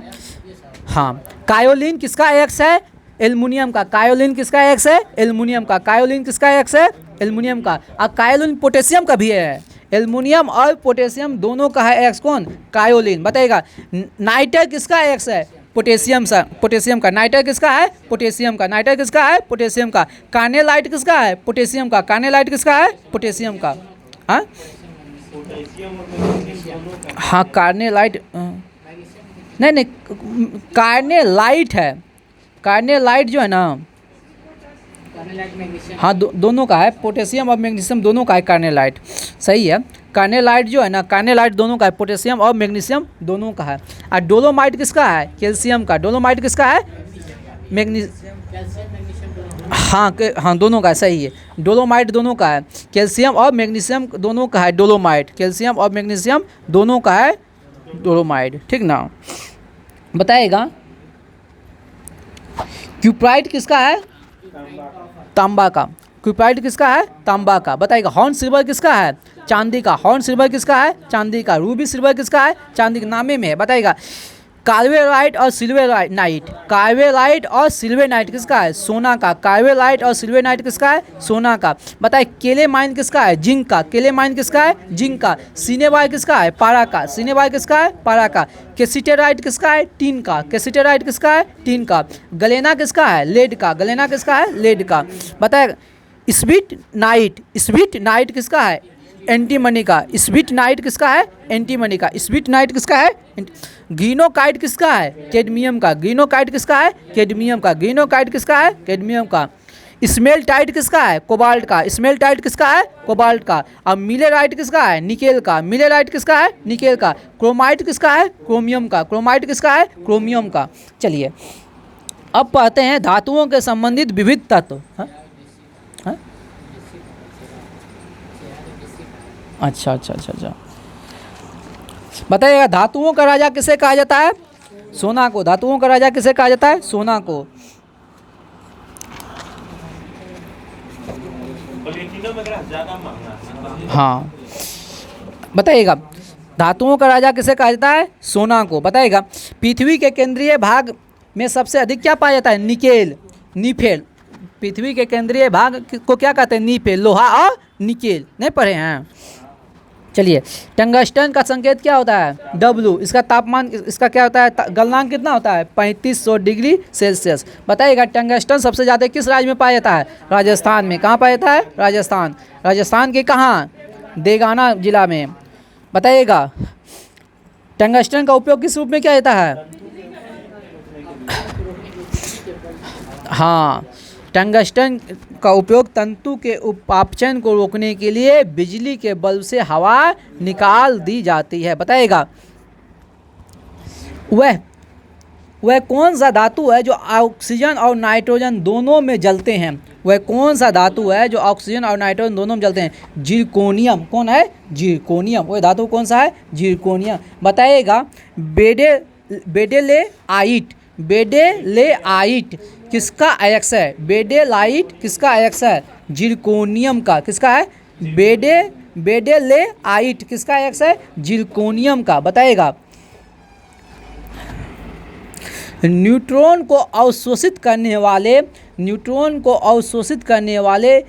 हाँ, कायोलिन किसका अयस्क है, एल्युमिनियम का। कायोलिन किसका अयस्क है, एल्युमिनियम का। कायोलिन किसका अयस्क है, एल्युमिनियम का। और कायोलिन पोटेशियम का भी है। एल्युमिनियम और पोटेशियम दोनों का है अयस्क कौन, कायोलिन। बताइएगा। नाइट्रस किसका अयस्क है, पोटेशियम सा, पोटेशियम का। नाइट्रस किसका है, पोटेशियम का। नाइट्रस किसका है, पोटेशियम का। कार्नेलाइट किसका है, पोटेशियम का। कार्नेलाइट किसका है, पोटेशियम का। हाँ पोटेशियम और मैग्नीशियम दोनों का हाँ, कार्नेलाइट नहीं नहीं, कार्नेलाइट है। कार्नेलाइट जो है ना, हाँ दोनों का है, पोटेशियम और मैग्नीशियम दोनों का है कार्नेलाइट, सही है। कार्नेलाइट जो है ना, कार्नेलाइट दोनों का है, पोटेशियम और मैग्नीशियम दोनों का है। और डोलोमाइट किसका है, कैल्शियम का। डोलोमाइट किसका है, हाँ दोनों का है, सही है। डोलोमाइट दोनों का है, कैल्शियम और मैग्नीशियम दोनों का है डोलोमाइट। कैल्शियम और मैग्नीशियम दोनों का है डोलोमाइट। ठीक ना, बताएगा। क्यूप्राइट किसका है, तांबा का। क्यूप्राइट किसका है, तांबा का। बताइएगा। हॉर्न सिल्वर किसका है, चांदी का। हॉर्न सिल्वर किसका है, चांदी का। रूबी सिल्वर किसका है, चांदी के नामे में है। बताइएगा। कार्वेलाइट और सिल्वर नाइट, कार्वेलाइट और सिल्वर नाइट किसका है, सोना का। कार्वेलाइट और सिल्वर नाइट किसका है, सोना का। बताइए। केलेमाइन किसका है, जिंक का। केलेमाइन किसका है, जिंक का। सिनेबार किसका है, पारा का। सिनेबार किसका है, पारा का। कैसिटेराइट किसका है, टीन का। कैसिटेराइट किसका है, टीन का। गलेना किसका है, लेड का। गलेना किसका है, लेड का। बताए। स्वीट नाइट, स्वीट नाइट किसका है, एंटीमनी का। स्वीट नाइट किसका है, एंटीमनी का। स्वीट नाइट किसका है, ग्रीनोकाइट किसका है, कैडमियम का। ग्रीनोकाइट किसका है, कैडमियम का। ग्रीनोकाइट किसका है, कैडमियम का। स्मेल्टाइट किसका है, कोबाल्ट का। स्मेल्टाइट किसका है, कोबाल्ट का। और मिलेराइट किसका है, निकेल का। मिलेराइट किसका है, निकेल का। क्रोमाइट किसका है, क्रोमियम का। क्रोमाइट किसका है, क्रोमियम का। चलिए अब पढ़ते हैं धातुओं के संबंधित विविध तत्व। हाँ? हाँ? अच्छा, बताइएगा। धातुओं का राजा किसे कहा जाता है, सोना को। धातुओं का राजा किसे कहा जाता है, सोना को। प्लेटिनम वगैरह ज़्यादा महंगा है। हाँ, बताइएगा। धातुओं का राजा किसे कहा जाता है, सोना को। बताइएगा। पृथ्वी के केंद्रीय भाग में सबसे अधिक क्या पाया जाता है, निकेल, निफेल। पृथ्वी के केंद्रीय भाग को क्या कहते हैं, निफेल, लोहा और निकेल। नहीं पढ़े हैं। चलिए। टंगस्टन का संकेत क्या होता है, W। इसका तापमान, इसका क्या होता है, गलनांक कितना होता है, 3500 डिग्री सेल्सियस। बताइएगा। टंगस्टन सबसे ज़्यादा किस राज्य में पाया जाता है, राजस्थान में। कहाँ पाया जाता है, राजस्थान। राजस्थान के कहाँ, देगाना जिला में। बताइएगा। टंगस्टन का उपयोग किस रूप में किया जाता है, हाँ, टंगस्टन का उपयोग तंतु के उपापचयन को रोकने के लिए बिजली के बल्ब से हवा निकाल दी जाती है। बताइएगा। वह कौन सा धातु है जो ऑक्सीजन और नाइट्रोजन दोनों में जलते हैं। वह कौन सा धातु है जो ऑक्सीजन और नाइट्रोजन दोनों में जलते हैं, जिरकोनियम। कौन है, जिरकोनियम। वह धातु कौन सा है, जिरकोनियम। बताइएगा। बेडेलेआइट, बेडेलेआइट किसका अयस्क है, बेडेलाइट किसका अयस्क है, जिरकोनियम का। किसका है, बेडेलेआइट किसका अयस्क है, जिरकोनियम का। बताइएगा। न्यूट्रॉन को अवशोषित करने वाले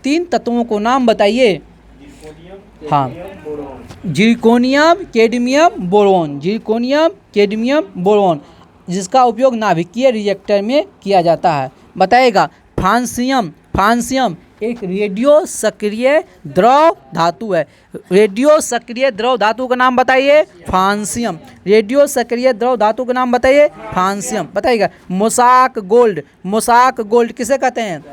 3 तत्वों को नाम बताइए। जिरकोनियम, हाँ। Cadmium, boron. Zirconium, cadmium, boron, zirconium, cadmium, boron, जिसका उपयोग नाभिकीय रिएक्टर में किया जाता है। बताइएगा फ्रांसियम, फ्रांसियम एक रेडियो सक्रिय द्रव धातु है। रेडियो सक्रिय द्रव धातु का नाम बताइए फ्रांसियम। रेडियो सक्रिय द्रव धातु का नाम बताइए फ्रांसियम। बताइएगा मोसाक गोल्ड, मोसाक गोल्ड किसे कहते हैं?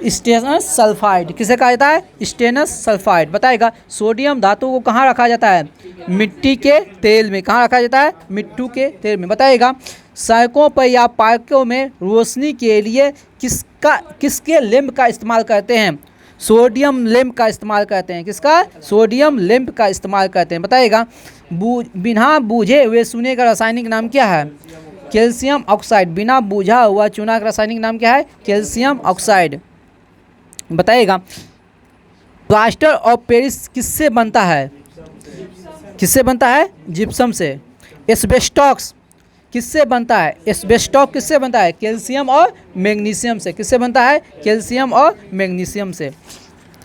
Stannous sulphide. किसे कहा जाता है? Stannous sulphide. बताइएगा सोडियम धातु को कहाँ रखा जाता है? मिट्टी के तेल में। कहाँ रखा जाता है? मिट्टी के तेल में। बताइएगा सड़कों पर या पार्कों में रोशनी के लिए किसके लैंप का इस्तेमाल करते हैं? सोडियम लैंप का इस्तेमाल करते हैं। किसका? सोडियम लैंप का इस्तेमाल करते हैं। बताइएगा बिना बूझे हुए चूने का रासायनिक नाम क्या है? Calcium oxide. बिना बूझा हुआ चूना का रासायनिक नाम क्या है? Calcium oxide. बताइएगा प्लास्टर ऑफ पेरिस किससे बनता है? किससे बनता है? जिप्सम से। एस्बेस्टॉस किससे बनता है? एस्बेस्टॉस किससे बनता है? कैल्शियम और मैग्नीशियम से। किससे बनता है? कैल्शियम और मैग्नीशियम से।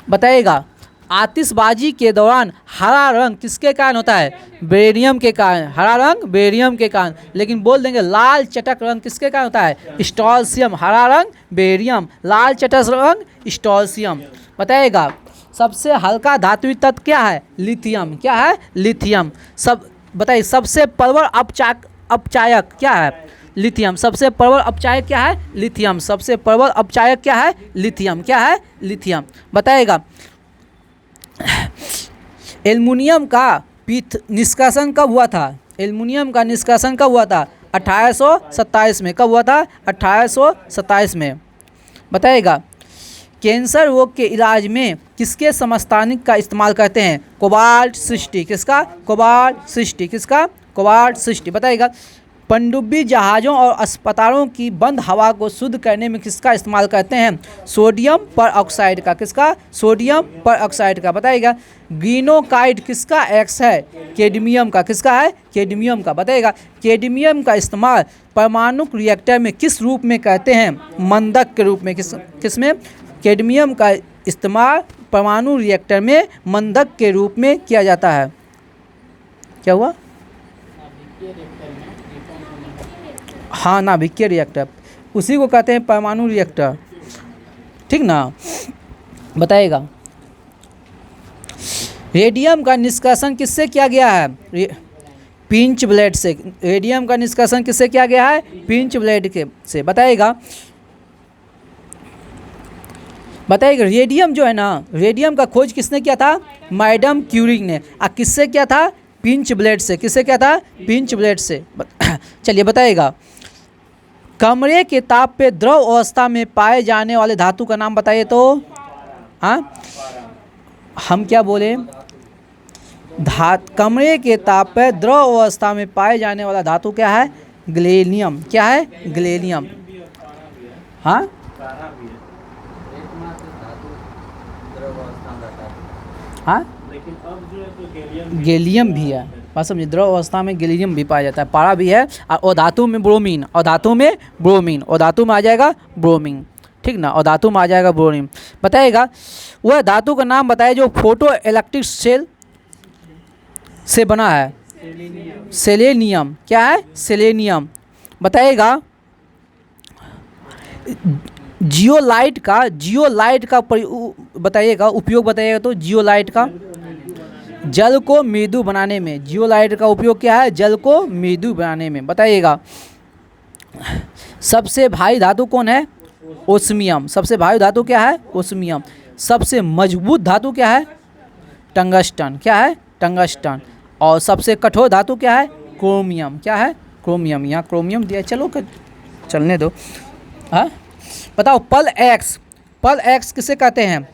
बताइएगा आतिशबाजी के दौरान हरा रंग किसके कारण होता है? बेरियम के कारण। हरा रंग बेरियम के कारण। लेकिन बोल देंगे लाल चटक रंग किसके कारण होता है? स्ट्रोंशियम। हरा रंग बेरियम, लाल चटक रंग स्ट्रोंशियम। बताइएगा सबसे हल्का धात्विक तत्व क्या है? लिथियम। क्या है? लिथियम। सब बताइए सबसे प्रबल अपचायक क्या है? लिथियम। सबसे प्रबल अपचायक क्या है? लिथियम। सबसे प्रबल अपचायक क्या है? लिथियम। क्या है? लिथियम। बताइएगा एल्युमिनियम का निष्कासन कब हुआ था? एल्युमिनियम का निष्कासन कब हुआ था? 1827 में। कब हुआ था? 1827 में। बताइएगा कैंसर रोग के इलाज में किसके समस्थानिक का इस्तेमाल करते हैं? कोबाल्ट 60। किसका? कोबाल्ट 60। किसका? कोबाल्ट 60। बताइएगा पनडुब्बी जहाज़ों और अस्पतालों की बंद हवा को शुद्ध करने में किसका इस्तेमाल करते हैं? सोडियम पर ऑक्साइड का। किसका? सोडियम पर ऑक्साइड का। बताइएगा ग्रीनोकाइड किसका एक्स है? कैडमियम का। किसका है? कैडमियम का। बताइएगा कैडमियम का इस्तेमाल परमाणु रिएक्टर में किस रूप में करते हैं? मंदक के रूप में। किस में? कैडमियम का इस्तेमाल परमाणु रिएक्टर में मंदक के रूप में किया जाता है। क्या हुआ? हाँ नाभिकीय रिएक्टर, उसी को कहते हैं परमाणु रिएक्टर। ठीक ना? बताइएगा रेडियम का निष्कासन किससे किया गया है? पिंच ब्लेड से। रेडियम का निष्कासन किससे किया गया है? पिंच ब्लेड के से। बताइएगा रेडियम जो है ना, रेडियम का खोज किसने किया था? मैडम क्यूरी ने। किससे किया था? पिंच ब्लेड से। किससे किया था? पिंच ब्लेड से। चलिए बताइएगा कमरे के ताप पे द्रव अवस्था में पाए जाने वाले धातु का नाम बताइए तो। हाँ हम क्या बोले? कमरे के ताप पे द्रव अवस्था में पाए जाने वाला धातु क्या है? गैलियम। क्या है? गैलियम। हाँ हाँ लेकिन अब जो है तो गैलियम भी है। बात समझिए द्रव अवस्था में गैलियम भी पाया जाता है, पारा भी है। और धातु में ब्रोमीन, और धातु में ब्रोमीन, और धातु में आ जाएगा ब्रोमीन। ठीक ना? और धातु में आ जाएगा ब्रोमीन। बताइएगा वह धातु का नाम बताइए जो फोटो इलेक्ट्रिक सेल से बना है? सेलेनियम। क्या है? सेलेनियम। बताइएगा जियोलाइट का बताइएगा उपयोग बताइएगा तो। जियोलाइट का जल को मृदु बनाने में। जियोलाइट का उपयोग क्या है? जल को मृदु बनाने में। बताइएगा सबसे भारी धातु कौन है? ओस्मियम। सबसे भारी धातु क्या है? ओस्मियम। सबसे मजबूत धातु क्या है? टंगस्टन। क्या है? टंगस्टन। और सबसे कठोर धातु क्या है? क्रोमियम। क्या है? क्रोमियम। यहाँ क्रोमियम दिया, चलो चलने दो। हाँ बताओ पल एक्स किसे कहते हैं?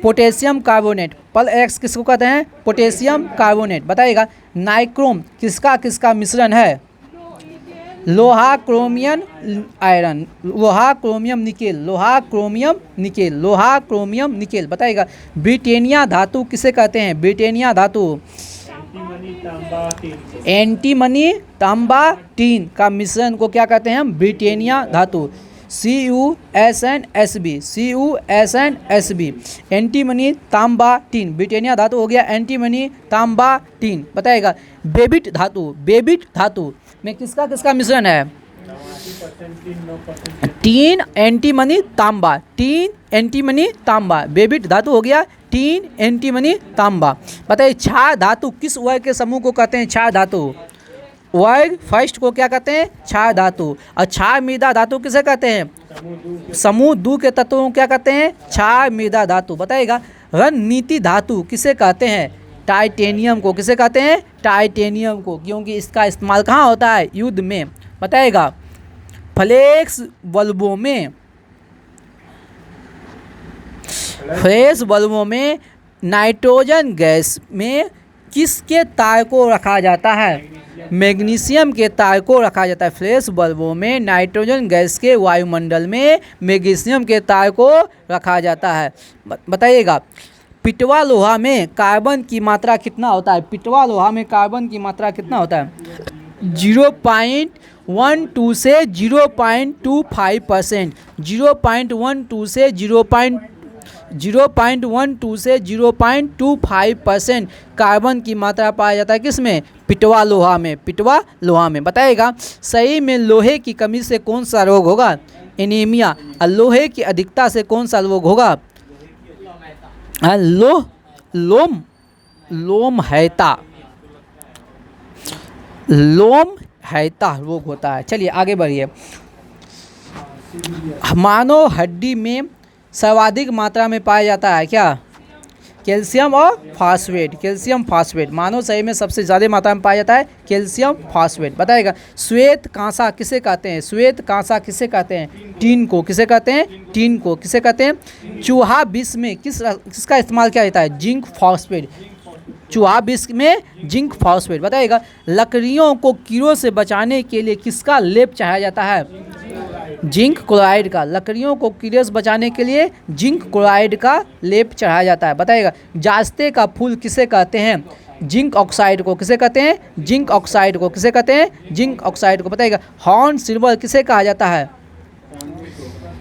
Potassium carbonate. पल एक्स किसको कहते हैं? Potassium carbonate. बताइएगा नाइक्रोम किसका मिश्रण है? लोहा क्रोमियम आयरन, लोहा क्रोमियम निकेल, लोहा क्रोमियम निकेल, लोहा क्रोमियम निकेल। बताइएगा ब्रिटेनिया धातु किसे कहते हैं? ब्रिटेनिया धातु एंटीमनी तांबा टीन का मिश्रण को क्या कहते हैं? हम ब्रिटेनिया धातु। CuSnSb, CuSnSb। एंटीमनी तांबा टीन, ब्रिटेनिया धातु हो गया एंटीमनी तांबा टीन। बताइएगा बेबिट धातु, बेबिट धातु में किसका किसका मिश्रण है? 90% टीन एंटीमनी तांबा, टीन एंटीमनी तांबा, बेबिट धातु हो गया टीन एंटीमनी तांबा। बताइए क्षार धातु किस वर्ग के समूह को कहते हैं? क्षार धातु वर्ग फर्स्ट को क्या कहते हैं? क्षार धातु। और क्षार मृदा धातु किसे कहते हैं? समूह दो के तत्वों को क्या कहते हैं? क्षार मृदा धातु। बताइएगा रणनीति धातु किसे कहते हैं? टाइटेनियम को। किसे कहते हैं? टाइटेनियम को, क्योंकि इसका इस्तेमाल कहाँ होता है? युद्ध में। बताइएगा फ्लेक्स बल्बों में, फ्लेक्स बल्बों में नाइट्रोजन गैस में किसके तार को रखा जाता है? मैग्नीशियम के तार को रखा जाता है। फ्लेक्स बल्बों में नाइट्रोजन गैस के वायुमंडल में मैग्नीशियम के तार को रखा जाता है। बताइएगा पिटवा लोहा में कार्बन की मात्रा कितना होता है? पिटवा लोहा में कार्बन की मात्रा कितना होता है? 0.12 से 0.25%, 0.12 से 0.25% कार्बन की मात्रा पाया जाता है किसमें? पिटवा लोहा में, पिटवा लोहा में। बताइएगा शरीर में लोहे की कमी से कौन सा रोग होगा? एनीमिया। और लोहे की अधिकता से कौन सा रोग होगा? लोमहैता, लोमहैता रोग होता है। चलिए आगे बढ़िए। मानव हड्डी में सर्वाधिक मात्रा में पाया जाता है क्या? कैल्शियम और फास्फेट, कैल्शियम फास्फेट। मानव शरीर में सबसे ज़्यादा मात्रा में पाया जाता है कैल्शियम फास्फेट। बताइएगा श्वेत कांसा किसे कहते हैं? श्वेत कांसा किसे कहते हैं? टीन को। किसे कहते हैं? टीन को। किसे कहते हैं? चूहा विष में किसका इस्तेमाल किया जाता है? Zinc phosphate. चूहा विष में जिंक फास्फेट। बताइएगा लकड़ियों को कीड़ों से बचाने के लिए किसका लेप चढ़ाया जाता है? जिंक क्लोराइड का। लकड़ियों को कीड़े से बचाने के लिए जिंक क्लोराइड का लेप चढ़ाया जाता है। बताइएगा जास्ते का फूल किसे कहते हैं? जिंक ऑक्साइड को। किसे कहते हैं? जिंक ऑक्साइड को। किसे कहते हैं? जिंक ऑक्साइड को। बताइएगा हॉर्न सिल्वर किसे कहा जाता है?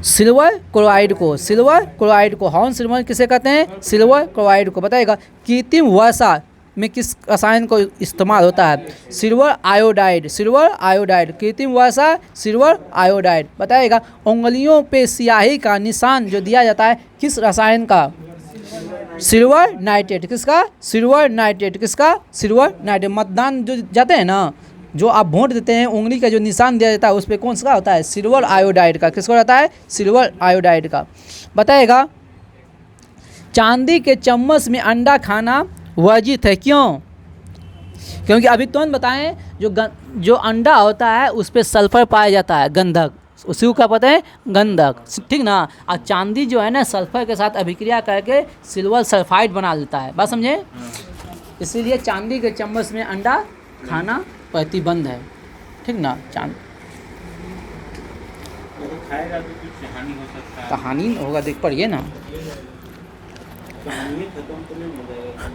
सिल्वर क्लोराइड को, सिल्वर क्लोराइड को। हॉर्न सिल्वर किसे कहते हैं? सिल्वर क्लोराइड को। बताइएगा कृत्रिम वर्षा में किस रसायन को इस्तेमाल होता है? Silver iodide, silver iodide. कृत्रिम वर्षा सिल्वर आयोडाइड। बताइएगा उंगलियों पे स्याही का निशान जो दिया जाता है किस रसायन का? Silver nitrate. किसका? Silver nitrate. किसका? Silver nitrate. मतदान जो जाते हैं ना, जो आप वोट देते हैं, उंगली का जो निशान दिया जाता है उस पर कौन सा होता है? सिल्वर आयोडाइड का। किसका रहता है? सिल्वर आयोडाइड का। बताइएगा चांदी के चम्मच में अंडा खाना वर्जित है, क्यों? क्योंकि अभी तुरंत बताएं जो अंडा होता है उस पर सल्फर पाया जाता है, गंधक, उसी को क्या पता है? गंधक, ठीक ना। और चांदी जो है ना सल्फर के साथ अभिक्रिया करके सिल्वर सल्फाइड बना लेता है। बात समझे? इसीलिए चांदी के चम्मच में अंडा खाना प्रतिबंध है, ठीक ना। खाएगा तो कुछ हानि हो सकता है। कहानी होगा, देख पढ़िए ना। कहानी खत्म तो नहीं हो जाएगा।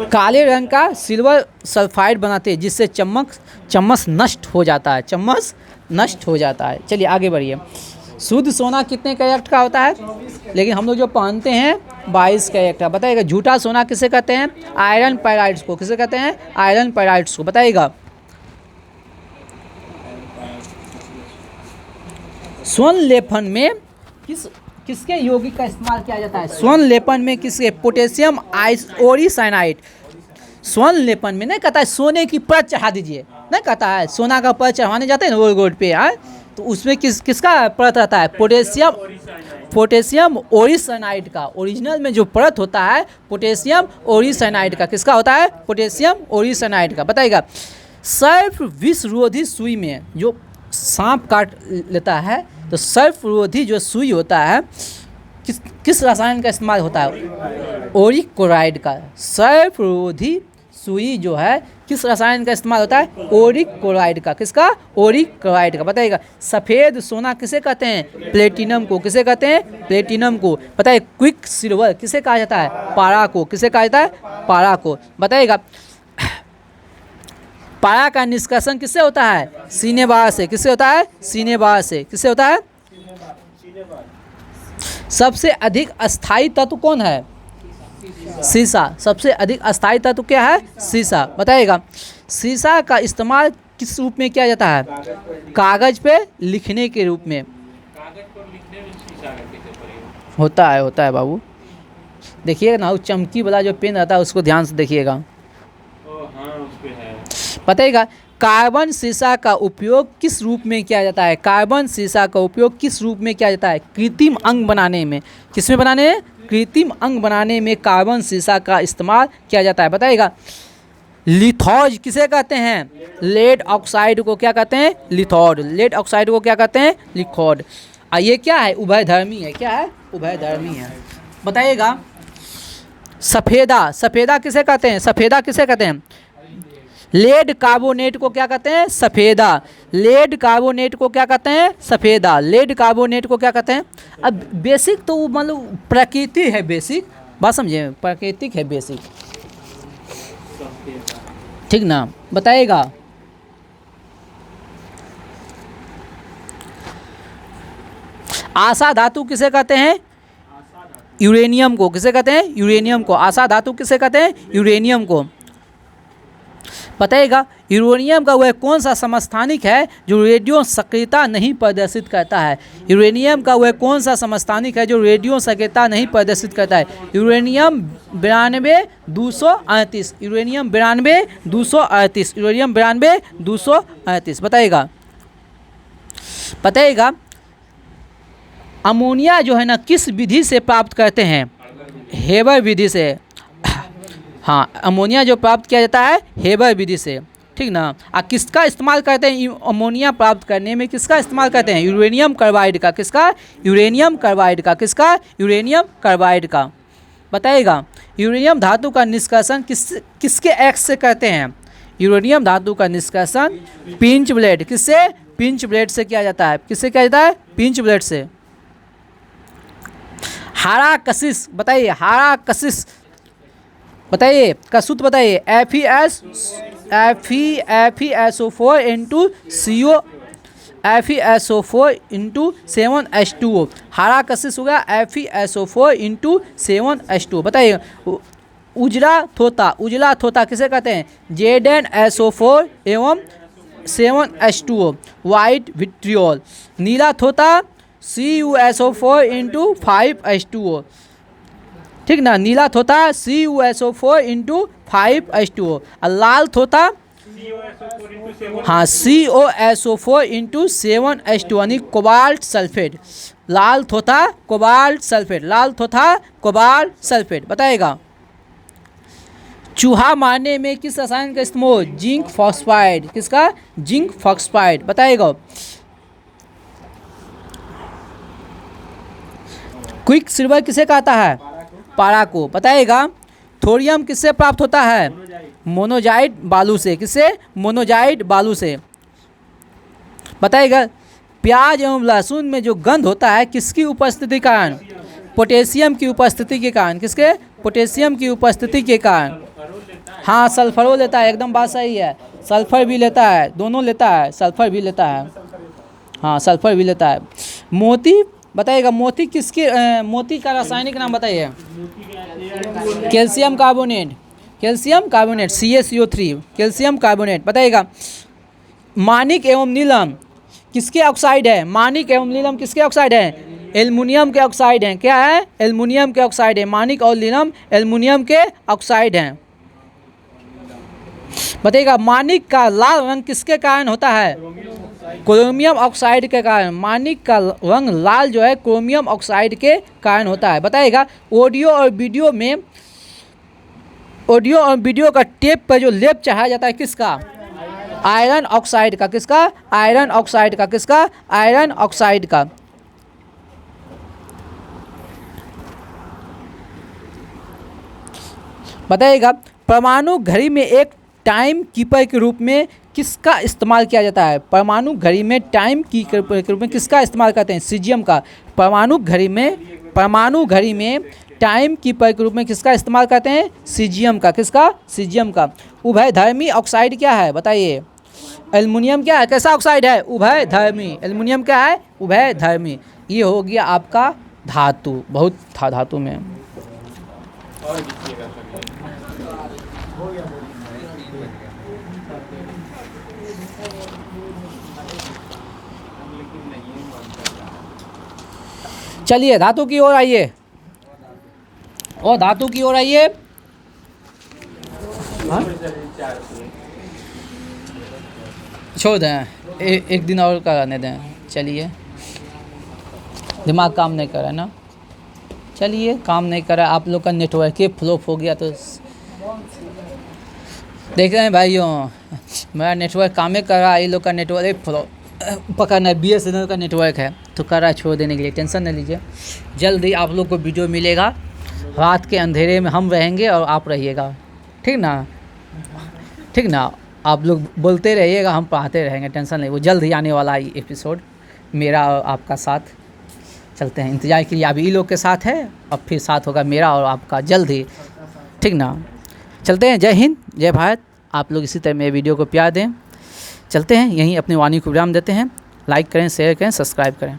काले रंग का सिल्वर सल्फाइड बनाते हैं जिससे चम्मच नष्ट हो जाता है, चम्मच नष्ट हो जाता है। चलिए आगे बढ़िए। शुद्ध सोना कितने कैरेट का होता है? लेकिन हम लोग जो पहनते हैं 22 कैरेट का। बताइएगा झूठा सोना किसे कहते हैं? आयरन पैराइड्स को। किसे कहते हैं? आयरन पैराइड्स को। बताइएगा स्वर्ण लेपन में किसके यौगिक का इस्तेमाल किया जाता है? स्वर्ण लेपन में किसके? Potassium isocyanide. स्वर्ण लेपन में नहीं कहता है सोने की परत चढ़ा दीजिए, नहीं कहता है सोना का परत चढ़ाने जाते हैं ना रोड पे यार, तो उसमें किसका परत रहता है? पोटेशियम ओरिसाइनाइड का। ओरिजिनल में जो परत होता है पोटेशियम ओरिसाइनाइड का। किसका होता है? पोटेशियम ओरिसाइनाइड का। बताइएगा सर्प विषरोधी सुई में जो सांप काट लेता है तो सर्प विरोधी जो सुई होता है किस रसायन का इस्तेमाल होता है? ओरिक क्लोराइड का। सर्प विरोधी सुई जो है किस रसायन का इस्तेमाल होता है? ओरिक क्लोराइड का। किसका? ओरिक क्लोराइड का। बताइएगा सफ़ेद सोना किसे कहते हैं? प्लेटिनम को। किसे कहते हैं? प्लेटिनम को। बताइए क्विक सिल्वर किसे कहा जाता है? पारा को। किसे कहा जाता है? पारा को। बताइएगा पारा का निष्कासन किससे होता है? सीने बाहर से। किससे होता है? सीने बाहर से। किससे होता है? सबसे अधिक अस्थाई तत्व कौन है? सीसा। सबसे अधिक अस्थाई तत्व क्या है? सीसा। बताइएगा सीसा का इस्तेमाल किस रूप में किया जाता है? कागज पे लिखने के रूप में कागज पर लिखने में शीशा का कैसे प्रयोग होता है बाबू। देखिएगा ना, वो चमकी वाला जो पेन रहता है उसको ध्यान से देखिएगा। ओ हाँ उस पे है। बताइएगा कार्बन सीसा का उपयोग किस रूप में किया जाता है? कार्बन सीसा का उपयोग किस रूप में किया जाता है? कृत्रिम अंग बनाने में। किस में बनाने? कृत्रिम अंग बनाने में कार्बन सीसा का इस्तेमाल किया जाता है। बताइएगा लिथोज किसे कहते हैं? लेड ऑक्साइड को क्या कहते हैं? लिथोड। लेड ऑक्साइड को क्या कहते हैं? लिथोड। ये क्या है? उभयधर्मी है। क्या है? उभयधर्मी है। बताइएगा सफ़ेदा। सफ़ेदा किसे कहते हैं? सफ़ेदा किसे कहते हैं? लेड कार्बोनेट को क्या कहते हैं? सफ़ेदा। लेड कार्बोनेट को क्या कहते हैं? सफ़ेदा। लेड कार्बोनेट को क्या कहते हैं? अब बेसिक तो मतलब प्रकृति है, बेसिक बात समझे, प्राकृतिक है बेसिक, ठीक ना। बताइएगा आशा धातु किसे कहते हैं? यूरेनियम को। किसे कहते हैं? यूरेनियम को। आशा धातु किसे कहते हैं? यूरेनियम को। बताइएगा यूरेनियम का वह कौन सा समस्थानिक है जो रेडियो सक्रियता नहीं प्रदर्शित करता है? यूरेनियम का वह कौन सा समस्थानिक है जो रेडियो सक्रियता नहीं प्रदर्शित करता है? यूरेनियम 92-238। यूरेनियम 92-238। यूरेनियम 92-238। बताइएगा अमोनिया जो है ना किस विधि से प्राप्त करते हैं? हेबर विधि से। हाँ अमोनिया जो प्राप्त किया जाता है हेबर विधि से, ठीक ना। किसका इस्तेमाल करते हैं अमोनिया प्राप्त करने में? किसका इस्तेमाल करते हैं? यूरेनियम कार्बाइड का। किसका? यूरेनियम कार्बाइड का। किसका? यूरेनियम कार्बाइड का। बताइएगा यूरेनियम धातु का निष्कासन किसके एक्स से करते हैं? यूरेनियम धातु का निष्कासन पिंच ब्लेड। किससे? पिंच ब्लेड से किया जाता है। किससे किया जाता है? पिंच ब्लेड से। हारा कशिश। बताइए हारा कशिश बताइए का सूत्र बताइए। FeSO4 into CO FeSO4 into 7H2O। हारा कशिश होगा FeSO4 इंटू 7H2O। बताइए उजला थोता। उजला थोता किसे कहते हैं? ZnSO4 एवं 7H2O। White vitriol. नीला थोता CuSO4 इंटू 5H2O, ठीक ना। नीला थोता CuSO4 इंटू 5H2O। और लाल थोता हाँ COSO4 इंटू 7H2O यानी कोबाल्ट सल्फेट। लाल थोता कोबाल्ट सल्फेट। लाल थोता कोबाल्ट सल्फेट। बताइएगा चूहा मारने में किस रसायन का इस्तेमाल? Zinc phosphide. किसका? Zinc phosphide. बताइएगा क्विक सिल्वर किसे कहता है? पारा को। बताइएगा थोरियम किससे प्राप्त होता है? मोनोजाइट बालू से। किससे? मोनोजाइट बालू से। बताइएगा प्याज एवं लहसुन में जो गंध होता है किसकी उपस्थिति के कारण? पोटेशियम की उपस्थिति के कारण। किसके? पोटेशियम की उपस्थिति के कारण। हाँ सल्फरो लेता है, एकदम बात सही है। सल्फर भी लेता है, दोनों लेता है, सल्फर भी लेता है। हाँ सल्फर भी लेता है। मोती। बताइएगा मोती किसके मोती का रासायनिक नाम बताइए। Calcium carbonate. Calcium carbonate CaCO3 calcium carbonate. बताइएगा मानिक एवं नीलम किसके ऑक्साइड है? मानिक एवं नीलम किसके ऑक्साइड है? एल्युमिनियम के ऑक्साइड हैं। क्या है? एल्युमिनियम के ऑक्साइड है। मानिक और नीलम एल्युमिनियम के ऑक्साइड हैं। बताइएगा मानिक का लाल रंग किसके कारण होता है? क्रोमियम ऑक्साइड के कारण। मानिक का रंग लाल जो है क्रोमियम ऑक्साइड के कारण होता है। बताइएगा ऑडियो और वीडियो का टेप पर जो लेप चढ़ाया जाता है किसका? आयरन ऑक्साइड का। किसका? आयरन ऑक्साइड का। किसका? आयरन ऑक्साइड का। बताइएगा परमाणु घड़ी में एक टाइम कीपर के रूप में किसका इस्तेमाल किया जाता है? परमाणु घड़ी में टाइम कीपर के रूप में किसका इस्तेमाल करते हैं? सीजियम का। परमाणु घड़ी में टाइम कीपर के रूप में किसका इस्तेमाल करते हैं? सीजियम का। किसका? सीजियम का। उभयधर्मी ऑक्साइड क्या है बताइए? एल्युमिनियम क्या है? कैसा ऑक्साइड है? उभयधर्मी। एल्युमिनियम क्या है? उभयधर्मी। ये हो गया आपका धातु। बहुत था धातु में। और लिखिएगा सर चलिए धातु की ओर आइए, और धातु की ओर आइए। हाँ? छोड़ दें, एक दिन और कराने दें। चलिए, दिमाग काम नहीं कर रहा है ना? चलिए, काम नहीं कर रहा, आप लोग का नेटवर्क ही फ्लॉप हो गया तो देख रहे हैं भाइयों, मेरा नेटवर्क काम ही कर रहा है, ये लोग का नेटवर्क फ्लॉप पकड़ना है। BSNL का नेटवर्क है तो कर रहा है छोड़ देने के लिए। टेंशन नहीं लीजिए, जल्दी आप लोग को वीडियो मिलेगा। रात के अंधेरे में हम रहेंगे और आप रहिएगा, ठीक ना? ठीक ना? आप लोग बोलते रहिएगा, हम पढ़ाते रहेंगे, टेंशन नहीं। वो जल्द ही आने वाला है एपिसोड मेरा और आपका साथ। चलते हैं, इंतज़ार कीजिए। अभी ये लोग के साथ है, अब फिर साथ होगा मेरा और आपका जल्द ही, ठीक ना? चलते हैं। जय हिंद, जय भारत। आप लोग इसी तरह मेरे वीडियो को प्यार दें। चलते हैं, यहीं अपनी वाणी को विराम देते हैं। लाइक करें, शेयर करें, सब्सक्राइब करें।